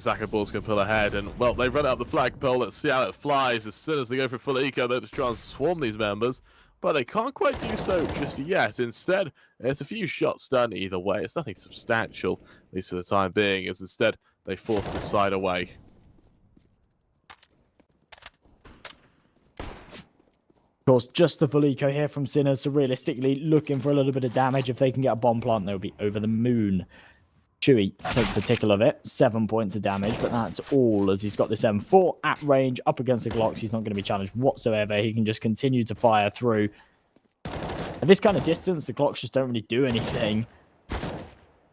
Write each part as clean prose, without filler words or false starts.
IZAKO Boards can pull ahead, and well, they run out the flagpole. Let's see how it flies. As soon as they go for full eco, they just try and swarm these members, but they can't quite do so just yet. Instead, it's a few shots done either way. It's nothing substantial, at least for the time being, as instead they force this side away. Of course, just the full eco here from Sinners, so realistically looking for a little bit of damage. If they can get a bomb plant, they'll be over the moon. Chewy takes the tickle of it, 7 points of damage, but that's all, as he's got this M4 at range up against the Glocks. He's not going to be challenged whatsoever. He can just continue to fire through. At this kind of distance, the Glocks just don't really do anything.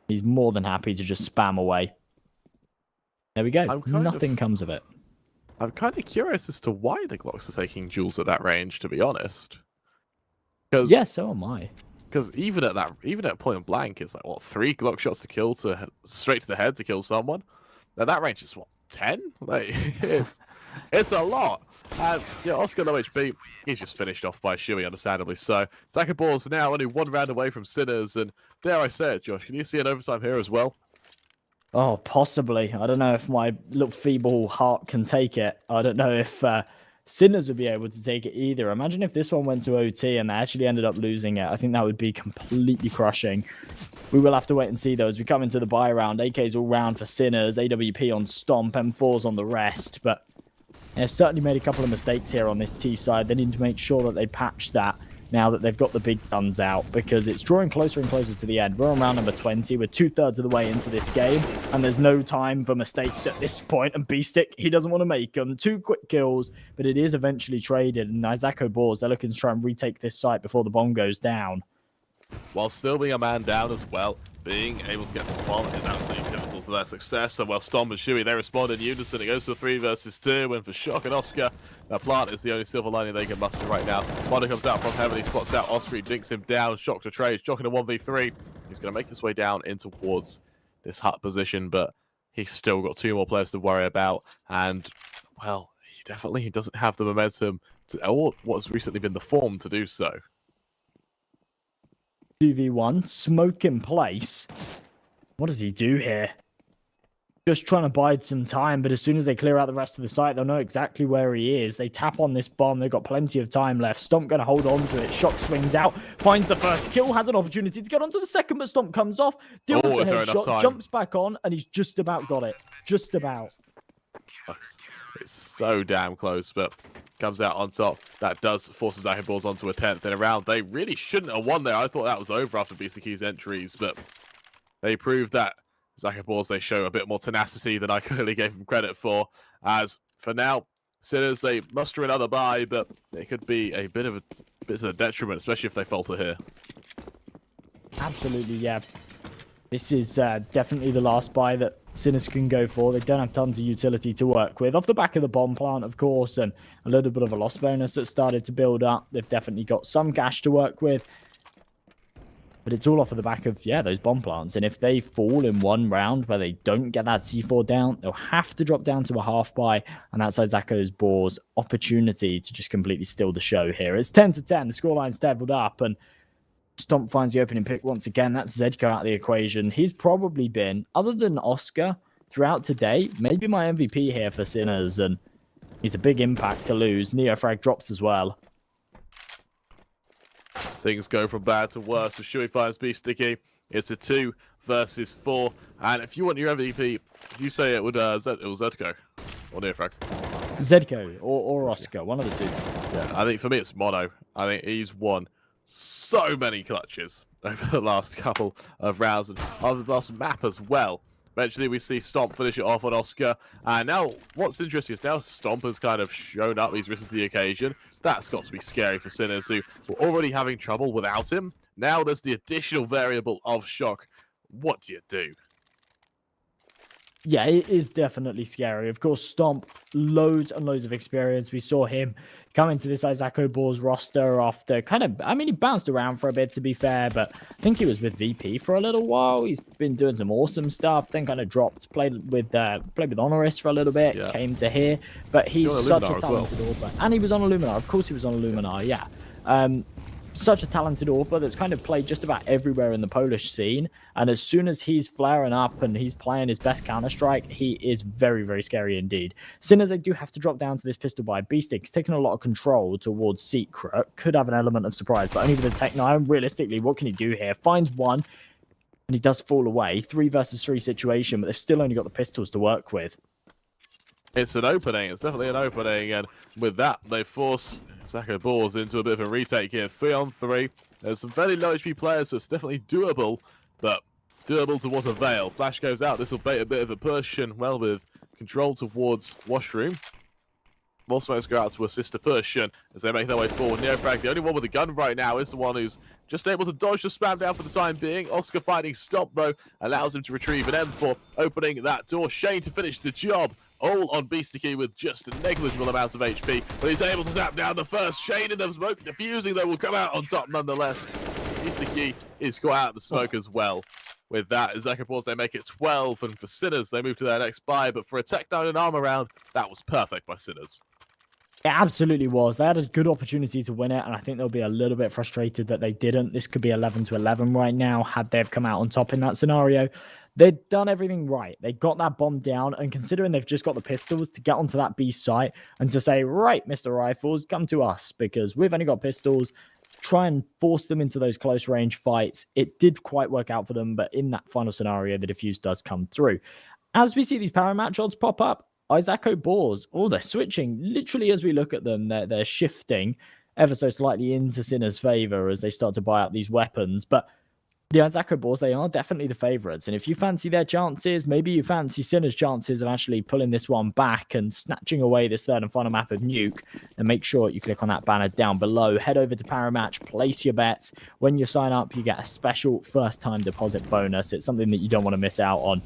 He's more than happy to just spam away. There we go. Nothing comes of it. I'm kind of curious as to why the Glocks are taking duels at that range, to be honest. Yeah, so am I. Because even at point blank, it's like, what, 3 Glock shots to kill, straight to the head to kill someone? Now that range is, what, 10? Like, it's a lot. And, yeah, Oscar no HP, he's just finished off by Shuey, understandably so. IZAKO Boards now only 1 round away from Sinners, and dare I say it, Josh, can you see an overtime here as well? Oh, possibly. I don't know if my little feeble heart can take it. I don't know if Sinners would be able to take it either. Imagine if this one went to OT and they actually ended up losing it. I think that would be completely crushing. We will have to wait and see, though, as we come into the buy round. AK's all round for Sinners, AWP on Stomp, M4's on the rest. But they've certainly made a couple of mistakes here on this T side. They need to make sure that they patch that now that they've got the big guns out, because it's drawing closer and closer to the end. We're on round number 20. We're 2/3 of the way into this game, and there's no time for mistakes at this point. And B-Stick, he doesn't want to make them. 2 quick kills, but it is eventually traded. And IZAKO Boards, they're looking to try and retake this site before the bomb goes down. While still being a man down as well, being able to get this bomb is absolutely pivotal to their success. And while Stomp and Shuey, they respond in unison. It goes to a 3 versus 2, and for Shock and Oscar, that plant is the only silver lining they can muster right now. Mono comes out from heaven, he spots out Osprey, dinks him down. Shock to trade, Shock in a 1v3. He's going to make his way down in towards this hut position, but he's still got 2 more players to worry about. And, well, he doesn't have the momentum or what's recently been the form to do so. 2v1, smoke in place. What does he do here? Just trying to bide some time, but as soon as they clear out the rest of the site, they'll know exactly where he is. They tap on this bomb. They've got plenty of time left. Stomp going to hold on to it. Shock swings out, finds the first kill, has an opportunity to get onto the second, but Stomp comes off, deals with the headshot, jumps back on, and he's just about got it. Just about. It's so damn close, but comes out on top. That does force IZAKO Boards onto a 10th in a round. They really shouldn't have won there. I thought that was over after BCQ's entries, but they proved that IZAKO Boards, they show a bit more tenacity than I clearly gave them credit for. As for now, Sinners, they muster another buy, but it could be a bit of a detriment, especially if they falter here. Absolutely, yeah. This is definitely the last buy that Sinners can go for. They don't have tons of utility to work with. Off the back of the bomb plant, of course, and a little bit of a loss bonus that started to build up. They've definitely got some cash to work with. But it's all off of the back of, yeah, those bomb plants. And if they fall in one round where they don't get that C4 down, they'll have to drop down to a half buy. And that's IZAKO Boards' opportunity to just completely steal the show here. It's 10-10. The scoreline's leveled up, and Stomp finds the opening pick once again. That's ZK out of the equation. He's probably been, other than Oscar, throughout today, maybe my MVP here for Sinners, and he's a big impact to lose. Neofrag drops as well. Things go from bad to worse. So Shuey finds B-Sticky. It's a 2 versus 4. And if you want your MVP, you say it would it was ZK or Neofrag? ZK or Oscar, one of the 2. Yeah, I think for me it's Mono. I think he's won so many clutches over the last couple of rounds and on the last map as well. Eventually we see Stomp finish it off on Oscar, and now what's interesting is now Stomp has kind of shown up, he's risen to the occasion. That's got to be scary for Sinners, who were already having trouble without him. Now there's the additional variable of Shock. What do you do? Yeah, it is definitely scary. Of course, Stomp, loads and loads of experience. We saw him come into this IZAKO Boards roster after kind of, I mean, he bounced around for a bit, to be fair, but I think he was with VP for a little while. He's been doing some awesome stuff, then kind of dropped, played with Honoris for a little bit, came to here, but he's such a talented AWPer. And he was on Illuminar. Of course he was on Illuminar, yeah. such a talented AWPer that's kind of played just about everywhere in the Polish scene. And as soon as he's flaring up and he's playing his best Counter-Strike, he is very, very scary indeed. Sinners, they do have to drop down to this pistol buy. B-Stick is taking a lot of control towards Secret. Could have an element of surprise, but only with the Tech 9. Realistically, what can he do here? Finds one, and he does fall away. 3 versus 3 situation, but they've still only got the pistols to work with. It's an opening. It's definitely an opening, and with that, they force IZAKO Boars into a bit of a retake here. 3-on-3. There's some fairly low HP players, so it's definitely doable, but doable to what avail. Flash goes out. This will bait a bit of a push, and well, with control towards Washroom, more smokes go out to assist a push, and as they make their way forward, Neofrag, the only one with a gun right now, is the one who's just able to dodge the spam down for the time being. Oscar finding Stomp, though, allows him to retrieve an M4, opening that door. Shane to finish the job. All on Beastie with just a negligible amount of HP, but he's able to zap down the first. Shane in the smoke, defusing, though, will come out on top nonetheless. Beastie is caught out of the smoke as well. With that, IZAKO Boars, they make it 12, and for Sinners, they move to their next buy, but for a Tech 9 and armor round, that was perfect by Sinners. It absolutely was. They had a good opportunity to win it, and I think they'll be a little bit frustrated that they didn't. This could be 11-11 right now, had they have come out on top in that scenario. They'd done everything right. They got that bomb down, and considering they've just got the pistols to get onto that B site and to say, right, Mr. Rifles, come to us, because we've only got pistols, try and force them into those close range fights. It did quite work out for them, but in that final scenario, the defuse does come through. As we see these power match odds pop up, IZAKO Boars, oh, they're switching. Literally, as we look at them, they're shifting ever so slightly into Sinner's favor as they start to buy up these weapons. But the IZAKO Boars, they are definitely the favorites. And if you fancy their chances, maybe you fancy Sinner's chances of actually pulling this one back and snatching away this third and final map of Nuke, then make sure you click on that banner down below. Head over to Paramatch, place your bets. When you sign up, you get a special first-time deposit bonus. It's something that you don't want to miss out on.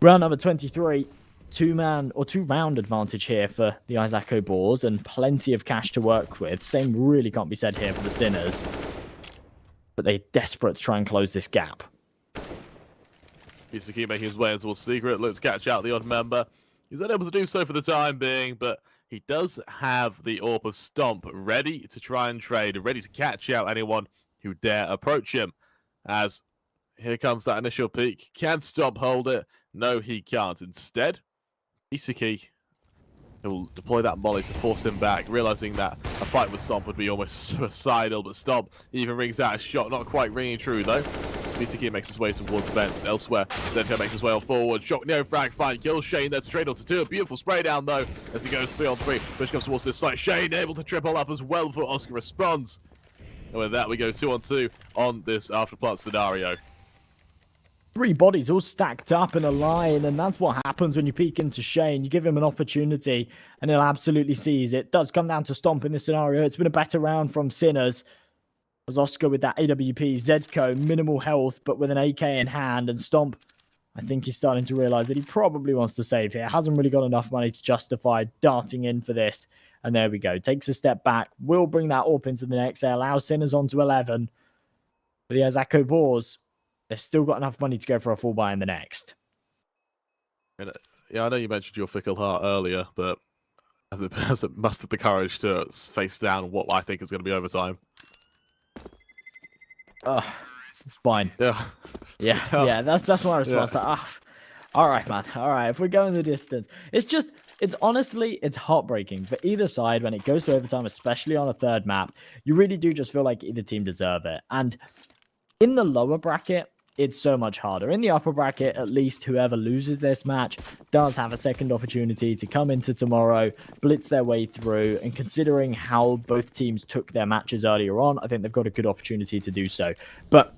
Round number 23. Two-man or two-round advantage here for the IZAKO Boars and plenty of cash to work with. Same really can't be said here for the Sinners. But they're desperate to try and close this gap. Beastie making his way towards Secret. Looks to catch out the odd member. He's unable to do so for the time being, but he does have the AWP of Stomp ready to try and trade, ready to catch out anyone who dare approach him. As here comes that initial peek. Can Stomp hold it? No, he can't. Instead, Beastie will deploy that molly to force him back, realizing that a fight with Stomp would be almost suicidal, but Stomp even rings out a shot, not quite ringing true though. Beastie makes his way towards Vents. Elsewhere, Zenko makes his way on forward. Shock Neofrag, fine, kills Shane. That's trade on to 2. A beautiful spray down though, as he goes 3-on-3. Push comes towards this side. Shane able to triple up as well before Oscar responds. And with that, we go 2-on-2 on this after plant scenario. 3 bodies all stacked up in a line, and that's what happens when you peek into Shane. You give him an opportunity, and he'll absolutely seize it. Does come down to Stomp in this scenario. It's been a better round from Sinners. As Oscar with that AWP, Zedko, minimal health, but with an AK in hand, and Stomp, I think he's starting to realize that he probably wants to save here. Hasn't really got enough money to justify darting in for this. And there we go. Takes a step back. Will bring that up into the next. They allow Sinners on to 11. But he has IZAKO Boars. They've still got enough money to go for a full buy in the next. Yeah, I know you mentioned your fickle heart earlier, but has it mustered the courage to face down what I think is going to be overtime? It's fine. Yeah. That's my response. Yeah. All right, man. All right. If we're going the distance, it's honestly, it's heartbreaking for either side when it goes to overtime, especially on a third map. You really do just feel like either team deserve it. And in the lower bracket, it's so much harder. In the upper bracket, at least whoever loses this match does have a second opportunity to come into tomorrow, blitz their way through, and considering how both teams took their matches earlier on, I think they've got a good opportunity to do so. But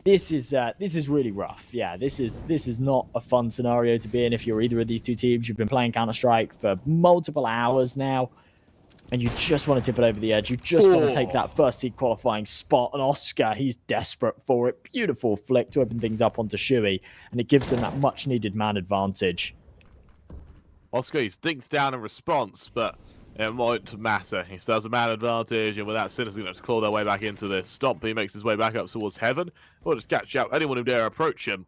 this is really rough. Yeah, this is not a fun scenario to be in if you're either of these two teams. You've been playing Counter-Strike for multiple hours now, and you just want to tip it over the edge. You just want to take that first seed qualifying spot. And Oscar, he's desperate for it. Beautiful flick to open things up onto Shuey, and it gives him that much-needed man advantage. Oscar, he's dinked down in response, but it won't matter. He still has a man advantage, and with that, Sinners going to claw their way back into this. Stomp, he makes his way back up towards Heaven. We'll just catch out anyone who dare approach him.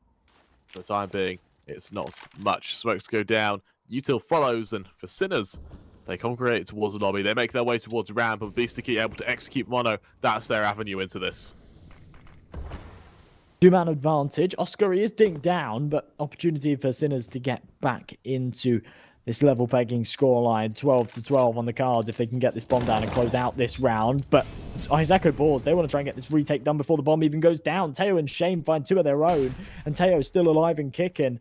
For the time being, it's not much. Smokes go down. Util follows, and for Sinners, They congregate towards the lobby. They make their way towards ramp, and Beastiki able to execute Mono. That's their avenue into this. Two-man advantage. Oscar is dinked down, but opportunity for Sinners to get back into this level pegging scoreline. 12-12 on the cards if they can get this bomb down and close out this round. But it's IZAKO Boards. They want to try and get this retake done before the bomb even goes down. Teo and Shane find two of their own, and Teo's still alive and kicking.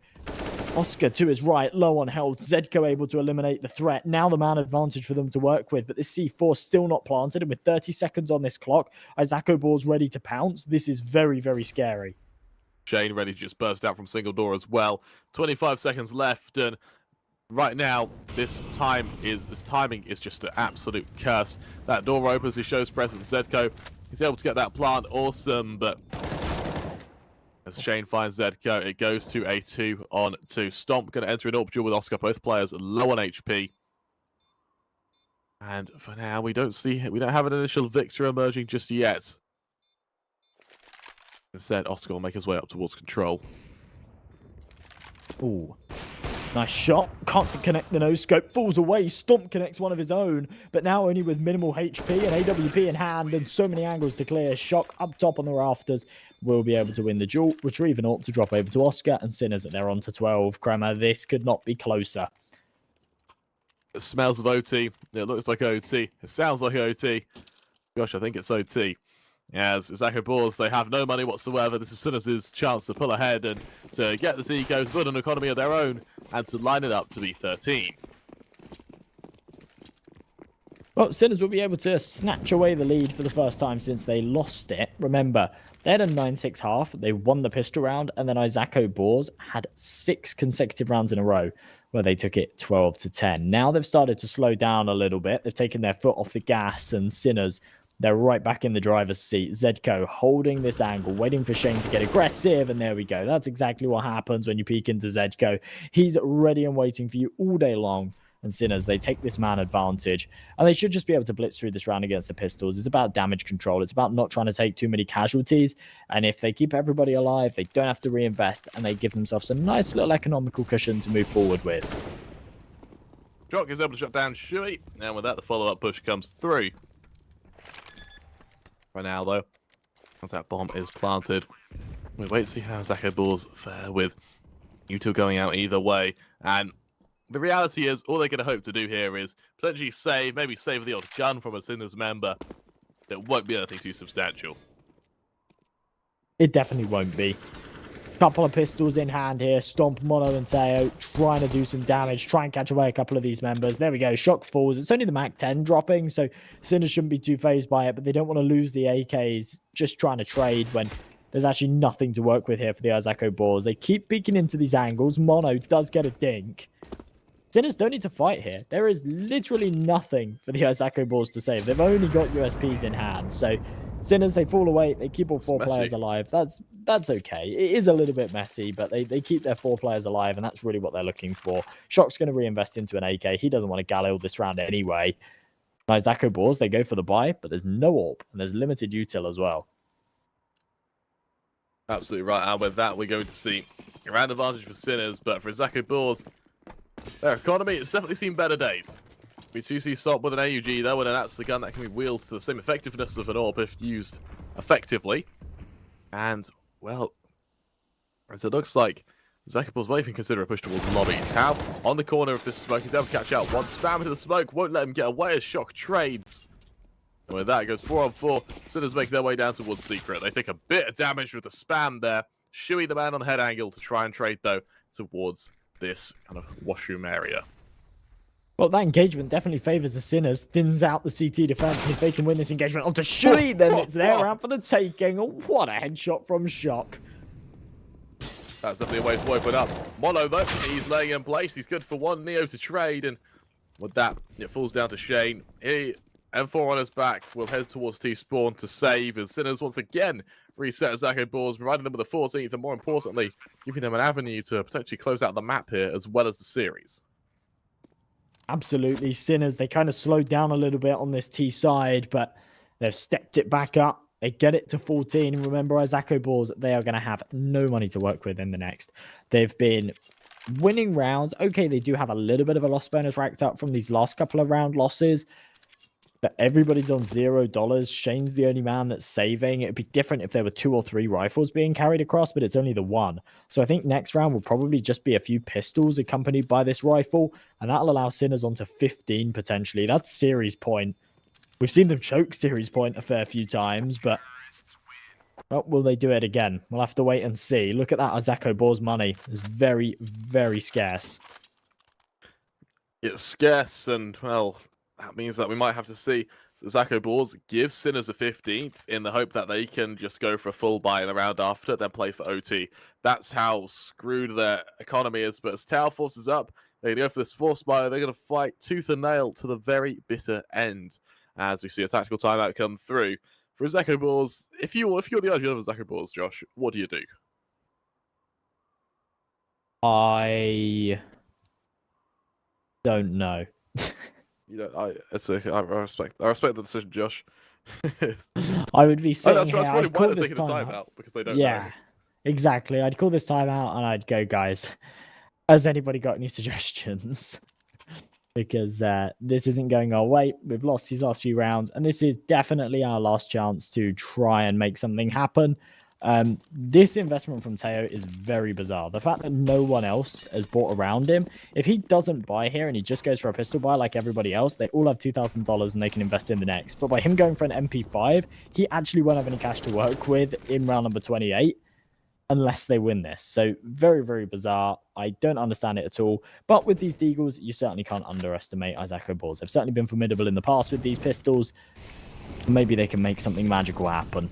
Oscar to his right, low on health. ZeDKO able to eliminate the threat. Now the man advantage for them to work with, but this C4 still not planted, and with 30 seconds on this clock, IZAKO Boards ready to pounce. This is very, very scary. Shane ready to just burst out from single door as well. 25 seconds left, and right now this timing is just an absolute curse. That door opens, he shows presence. ZeDKO, he's able to get that plant, awesome, but as Shane finds ZeDKO, it goes to a 2-on-2. Stomp going to enter an AWP duel with Oscar. Both players low on HP. And for now, we don't have an initial victor emerging just yet. Instead, Oscar will make his way up towards control. Ooh. Nice shot. Can't connect the no-scope. Falls away. Stomp connects one of his own. But now only with minimal HP and AWP in hand and so many angles to clear. Shock up top on the rafters will be able to win the duel. Retrieve an AWP to drop over to Oscar, and Sinners, they're on to 12. Kremer, this could not be closer. It smells of OT. It looks like OT. It sounds like OT. Gosh, I think it's OT. As IZAKO Boards, they have no money whatsoever. This is Sinners' chance to pull ahead and to get the Ecos, build an economy of their own, and to line it up to be 13. Well, Sinners will be able to snatch away the lead for the first time since they lost it. Remember, they had a 9-6 half. They won the pistol round, and then IZAKO Boards had 6 consecutive rounds in a row where they took it 12-10. Now they've started to slow down a little bit. They've taken their foot off the gas, and Sinners, they're right back in the driver's seat. ZeDKO holding this angle, waiting for Shane to get aggressive, and there we go. That's exactly what happens when you peek into ZeDKO. He's ready and waiting for you all day long. And Sinners, they take this man advantage, and they should just be able to blitz through this round against the pistols. It's about damage control. It's about not trying to take too many casualties, and if they keep everybody alive, they don't have to reinvest, and they give themselves a nice little economical cushion to move forward with. Jock is able to shut down Shui, and with that, the follow-up push comes through. For now, though, as that bomb is planted, we wait to see how IZAKO Boards fare with you two going out either way. And the reality is, all they're going to hope to do here is potentially save, maybe save the odd gun from a Sinners member. It won't be anything too substantial. It definitely won't be. Couple of pistols in hand here. Stomp, Mono, and Teo trying to do some damage. Try and catch away a couple of these members. There we go. Shock falls. It's only the Mac 10 dropping, so Sinners shouldn't be too phased by it, but they don't want to lose the AKs just trying to trade when there's actually nothing to work with here for the IZAKO Boards. They keep peeking into these angles. Mono does get a dink. Sinners don't need to fight here. There is literally nothing for the IZAKO Boards to save. They've only got USPs in hand, so Sinners, they fall away. They keep all 4 players alive. That's okay. It is a little bit messy, but they keep their 4 players alive, and that's really what they're looking for. Shock's going to reinvest into an AK. He doesn't want to Galil this round anyway. IZAKO Boards, they go for the buy, but there's no AWP, and there's limited util as well. Absolutely right, and with that, we're going to see a round advantage for Sinners, but for IZAKO Boards, their economy, it's definitely seen better days. We do see Sop with an AUG though, and that's the gun that can be wielded to the same effectiveness of an AWP if used effectively. And, well, as it looks like IZAKO Boards might even consider a push towards the lobby. Tao on the corner of this smoke, he's able to catch out one, spam into the smoke, won't let him get away as Shock trades. And with that, it goes 4-on-4. Sinners make their way down towards Secret. They take a bit of damage with the spam there. Shuey the man on the head angle to try and trade, though, towards this kind of washroom area. Well, that engagement definitely favours the Sinners, thins out the CT defense, and if they can win this engagement onto Shui, then it's there out for the taking. Oh, what a headshot from Shock. That's definitely a way to open up. Mono, though, he's laying in place. He's good for one Neo to trade, and with that, it falls down to Shane. M4 on his back will head towards T-Spawn to save, as Sinners once again reset IZAKO Boards, providing them with a 14th, and more importantly, giving them an avenue to potentially close out the map here, as well as the series. Absolutely. Sinners, they kind of slowed down a little bit on this T side, but they've stepped it back up. They get it to 14. And remember, IZAKO Boards, they are going to have no money to work with in the next. They've been winning rounds. Okay, they do have a little bit of a loss bonus racked up from these last couple of round losses, but everybody's on $0. Shane's the only man that's saving. It'd be different if there were 2 or 3 rifles being carried across, but it's only the one. So I think next round will probably just be a few pistols accompanied by this rifle, and that'll allow Sinners onto 15 potentially. That's series point. We've seen them choke series point a fair few times, but well, will they do it again? We'll have to wait and see. Look at that IZAKO Boars money. It's very, very scarce. It's scarce, and, well, that means that we might have to see IZAKO Boards give Sinners a 15th in the hope that they can just go for a full buy in the round after, then play for OT. That's how screwed their economy is, but as Tau forces up, they go for this force buy, they're going to fight tooth and nail to the very bitter end, as we see a tactical timeout come through. For IZAKO Boards, if you're the idea of IZAKO Boards, Josh, what do you do? I don't know. You know, I respect the decision, Josh. I would be saying, that's probably why they're taking the time out, because they don't know. Yeah, exactly. I'd call this time out and I'd go, guys, has anybody got any suggestions? Because this isn't going our way. We've lost these last few rounds, and this is definitely our last chance to try and make something happen. This investment from Teo is very bizarre. The fact that no one else has bought around him, if he doesn't buy here and he just goes for a pistol buy like everybody else, they all have $2,000 and they can invest in the next. But by him going for an MP5, he actually won't have any cash to work with in round number 28 unless they win this. So very, very bizarre. I don't understand it at all. But with these Deagles, you certainly can't underestimate IZAKO Boards. They've certainly been formidable in the past with these pistols. Maybe they can make something magical happen.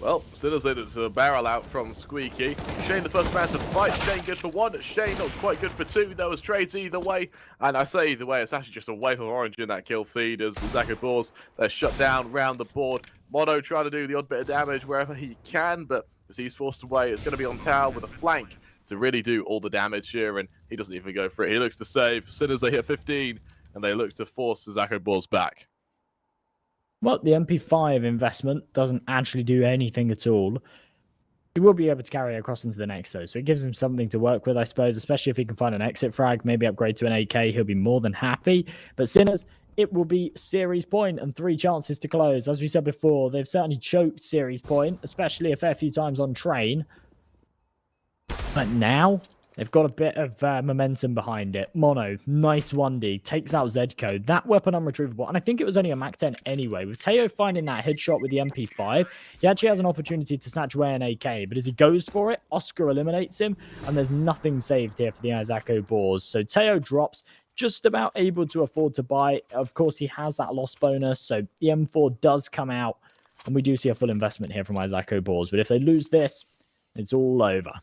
Well, Sinners later to barrel out from Squeaky. Shane the first man to fight. Shane good for 1. Shane not quite good for 2. There was trades either way. And I say either way, it's actually just a wave of orange in that kill feed as IZAKO Boards, they're shut down round the board. Mono trying to do the odd bit of damage wherever he can, but as he's forced away, it's going to be on Tau with a flank to really do all the damage here, and he doesn't even go for it. He looks to save. Sinners, they hit 15, and they look to force IZAKO Boards back. Well, the MP5 investment doesn't actually do anything at all. He will be able to carry it across into the next, though, so it gives him something to work with, I suppose, especially if he can find an exit frag, maybe upgrade to an AK. He'll be more than happy. But Sinners, it will be series point and 3 chances to close. As we said before, they've certainly choked series point, especially a fair few times on train. But now they've got a bit of momentum behind it. Mono, nice 1D, takes out ZCO. That weapon unretrievable, and I think it was only a Mac 10 anyway. With Teo finding that headshot with the MP5, he actually has an opportunity to snatch away an AK, but as he goes for it, Oscar eliminates him, and there's nothing saved here for the IZAKO Boars. So Teo drops, just about able to afford to buy. Of course, he has that loss bonus, so the M4 does come out, and we do see a full investment here from IZAKO Boars. But if they lose this, it's all over.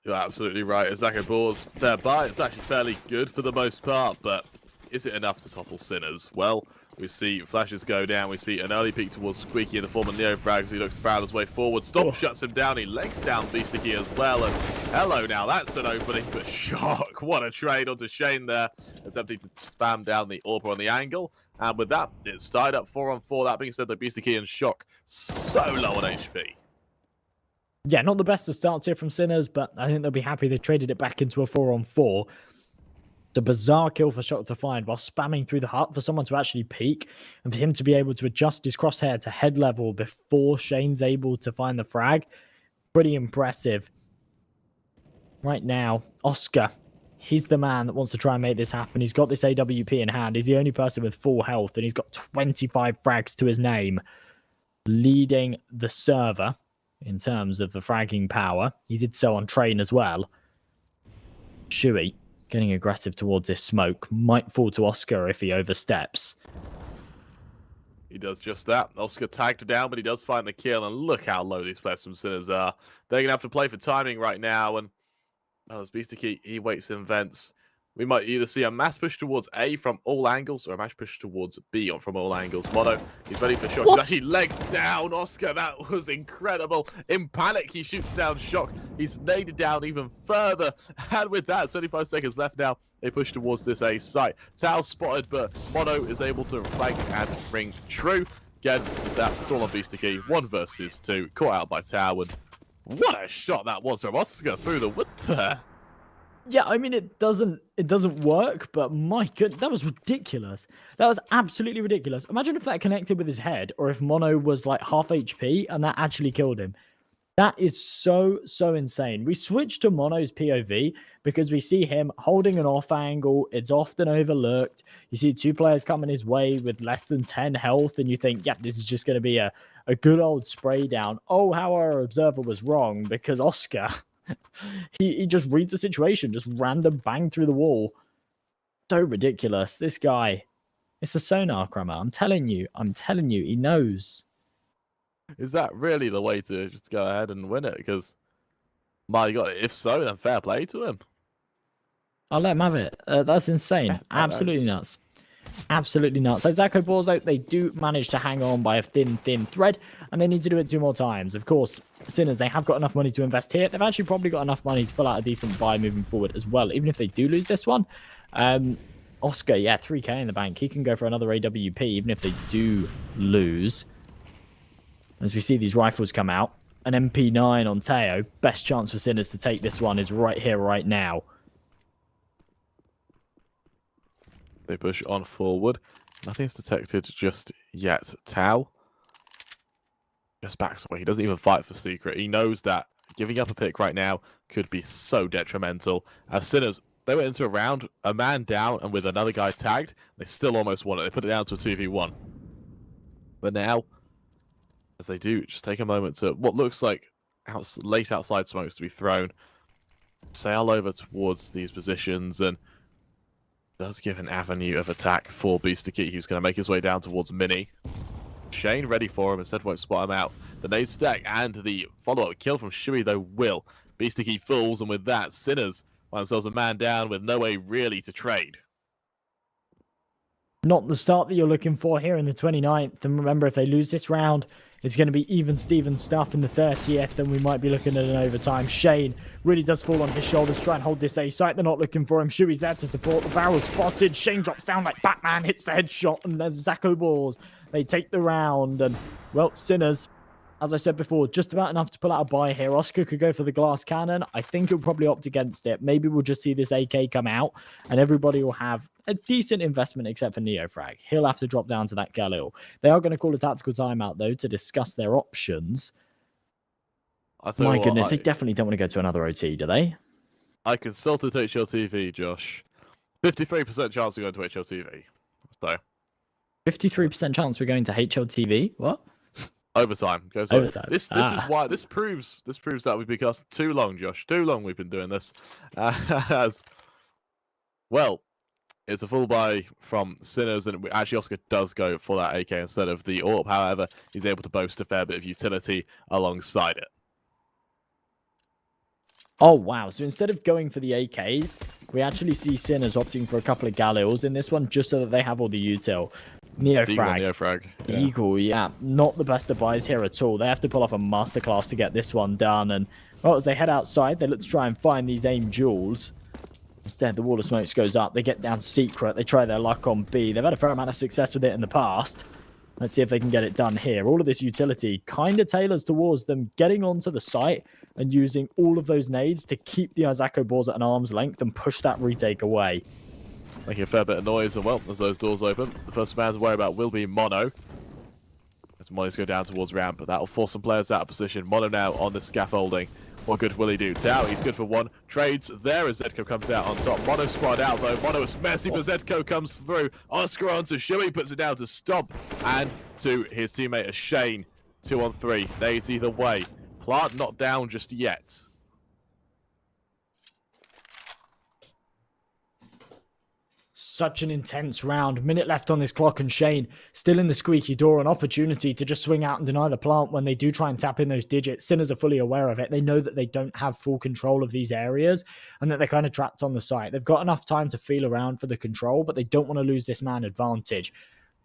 You're absolutely right. IZAKO Boards, their buy is actually fairly good for the most part, but is it enough to topple Sinners? Well, we see flashes go down. We see an early peek towards Squeaky in the form of Neo Frags. He looks to barrel his way forward. Stomp shuts him down. He legs down Beasticky as well. And hello, now that's an opening, but Shock. What a trade onto Shane there. Attempting to spam down the AWP on the angle. And with that, it's tied up 4-on-4. That being said, the Beasticky and Shock so low on HP. Yeah, not the best of starts here from Sinners, but I think they'll be happy they traded it back into a 4-on-4. The bizarre kill for Shock to find while spamming through the hut for someone to actually peek, and for him to be able to adjust his crosshair to head level before Shane's able to find the frag. Pretty impressive. Right now, Oscar, he's the man that wants to try and make this happen. He's got this AWP in hand. He's the only person with full health, and he's got 25 frags to his name, leading the server in terms of the fragging power. He did so on train as well. Shui getting aggressive towards this smoke. Might fall to Oscar if he oversteps. He does just that. Oscar tagged down, but he does find the kill, and look how low these players from Sinners are. They're going to have to play for timing right now, and as Beasticky, he waits and vents. We might either see a mass push towards A from all angles or a mass push towards B from all angles. Mono, he's ready for Shock. He's actually legged down Oscar. That was incredible. In panic, he shoots down Shock. He's naded down even further. And with that, 25 seconds left now. They push towards this A site. Tau spotted, but Mono is able to flank and ring true. Again, with that, it's all on Beasticky. 1 versus 2. Caught out by Tau. And what a shot that was from Oscar through the wood there. Yeah, I mean it doesn't work, but my god, that was ridiculous. That was absolutely ridiculous. Imagine if that connected with his head, or if Mono was like half HP and that actually killed him. That is so insane. We switched to Mono's POV because we see him holding an off angle. It's often overlooked. You see two players coming his way with less than 10 health, and you think, yeah, this is just going to be a good old spray down. Oh, how our observer was wrong, because Oscar, he just reads the situation, just random bang through the wall. So ridiculous. This guy, it's the sonar crummer. I'm telling you, he knows. Is that really the way to just go ahead and win it? Because, my God, if so, then fair play to him. I'll let him have it. That's insane. Absolutely nuts. Absolutely nuts. So IZAKO Boars, though, they do manage to hang on by a thin thread, and they need to do it 2 more times. Of course, Sinners, they have got enough money to invest here. They've actually probably got enough money to pull out a decent buy moving forward as well, even if they do lose this one. Oscar, yeah, 3k in the bank. He can go for another AWP, even if they do lose. As we see these rifles come out, an MP9 on Teo. Best chance for Sinners to take this one is right here, right now. They push on forward. Nothing's detected just yet. Tao just backs away. He doesn't even fight for secret. He knows that giving up a pick right now could be so detrimental. As Sinners, they went into a round, a man down, and with another guy tagged, they still almost won it. They put it down to a 2v1. But now, as they do, just take a moment to what looks like late outside smokes to be thrown, sail over towards these positions, and does give an avenue of attack for Beastakey, who's going to make his way down towards Mini. Shane ready for him, instead won't spot him out. The nade stack and the follow-up kill from Shui, though, will. Beastakey falls, and with that, Sinners find themselves a man down with no way really to trade. Not the start that you're looking for here in the 29th. And remember, if they lose this round, it's going to be even Steven stuff in the 30th. Then we might be looking at an overtime. Shane really does fall on his shoulders, try and hold this A site. They're not looking for him. Shui's there to support. The barrel spotted. Shane drops down like Batman, hits the headshot, and there's IZAKO Boars. They take the round, and, well, Sinners, as I said before, just about enough to pull out a buy here. Oscar could go for the glass cannon. I think he'll probably opt against it. Maybe we'll just see this AK come out, and everybody will have a decent investment except for Neofrag. He'll have to drop down to that Galil. They are going to call a tactical timeout, though, to discuss their options. My goodness, they definitely don't want to go to another OT, do they? I consulted HLTV, Josh. 53% chance we're going to HLTV. So 53% chance we're going to HLTV? What? Overtime goes overtime. This is why this proves that we've been casting too long, Josh. Too long we've been doing this. As well, it's a full buy from Sinners, and actually Oscar does go for that AK instead of the AWP. However, he's able to boast a fair bit of utility alongside it. Oh, wow. So instead of going for the AKs, we actually see Sinners opting for a couple of Galils in this one, just so that they have all the util. Neofrag. Eagle, yeah. Not the best of buys here at all. They have to pull off a masterclass to get this one done. And, well, as they head outside, they look to try and find these aim jewels. Instead, the wall of smokes goes up. They get down secret. They try their luck on B. They've had a fair amount of success with it in the past. Let's see if they can get it done here. All of this utility kind of tailors towards them getting onto the site and using all of those nades to keep the IZAKO Boars at an arm's length and push that retake away. Making a fair bit of noise, and well, as those doors open, the first man to worry about will be Mono. As Mono's go down towards ramp, but that'll force some players out of position. Mono now on the scaffolding. What good will he do? Tao, he's good for one. Trades there as Zedko comes out on top. Mono squad out though. Mono is messy, but Zedko comes through. Oscar onto Shui, puts it down to Stomp. And to his teammate Shane. 2 on 3. Nades either way. Plant not down just yet. Such an intense round. Minute left on this clock, and Shane still in the squeaky door. An opportunity to just swing out and deny the plant when they do try and tap in those digits. Sinners are fully aware of it. They know that they don't have full control of these areas and that they're kind of trapped on the site. They've got enough time to feel around for the control, but they don't want to lose this man advantage.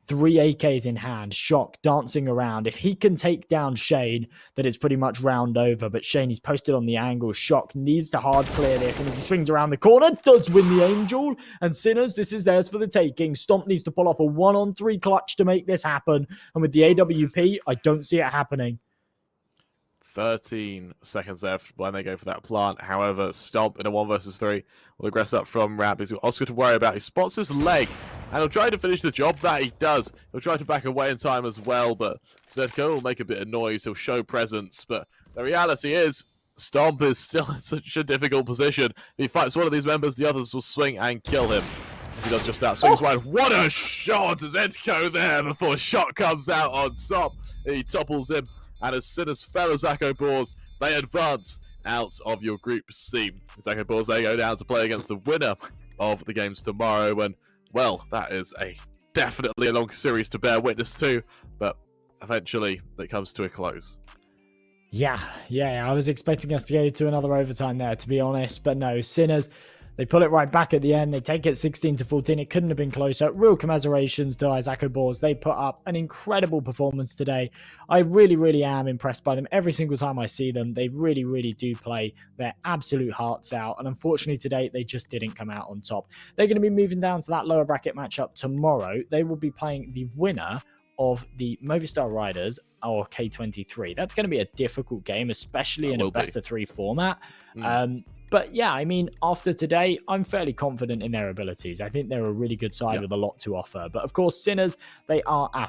3 AKs in hand, Shock dancing around. If he can take down Shane, then it's pretty much round over. But Shane, he's posted on the angle. Shock needs to hard clear this. And as he swings around the corner, does win the Angel. And Sinners, this is theirs for the taking. Stomp needs to pull off a 1-on-3 clutch to make this happen. And with the AWP, I don't see it happening. 13 seconds left when they go for that plant. However, Stomp in a 1 versus 3 will aggress up from Ramp. He's got Oscar to worry about. He spots his leg, and he'll try to finish the job. That he does. He'll try to back away in time as well, but Zedko will make a bit of noise. He'll show presence, but the reality is Stomp is still in such a difficult position. If he fights one of these members, the others will swing and kill him. He does just that. Swings wide. What a shot to Zedko there before a shot comes out on top. He topples him. And as soon as fellow IZAKO Boars, they advance out of your Group C. IZAKO Boars, they go down to play against the winner of the games tomorrow. And, well, that is definitely a long series to bear witness to. But eventually, it comes to a close. Yeah, I was expecting us to go to another overtime there, to be honest. But no, Sinners, they pull it right back at the end. They take it 16-14. It couldn't have been closer. Real commiserations to IZAKO Boars. They put up an incredible performance today. I really am impressed by them. Every single time I see them, they really do play their absolute hearts out. And unfortunately today, they just didn't come out on top. They're going to be moving down to that lower bracket matchup tomorrow. They will be playing the winner of the Movistar Riders or K23. That's going to be a difficult game, especially in a best-of-3 format. But yeah, I mean, after today, I'm fairly confident in their abilities. I think they're a really good side with a lot to offer. But of course, Sinners, they are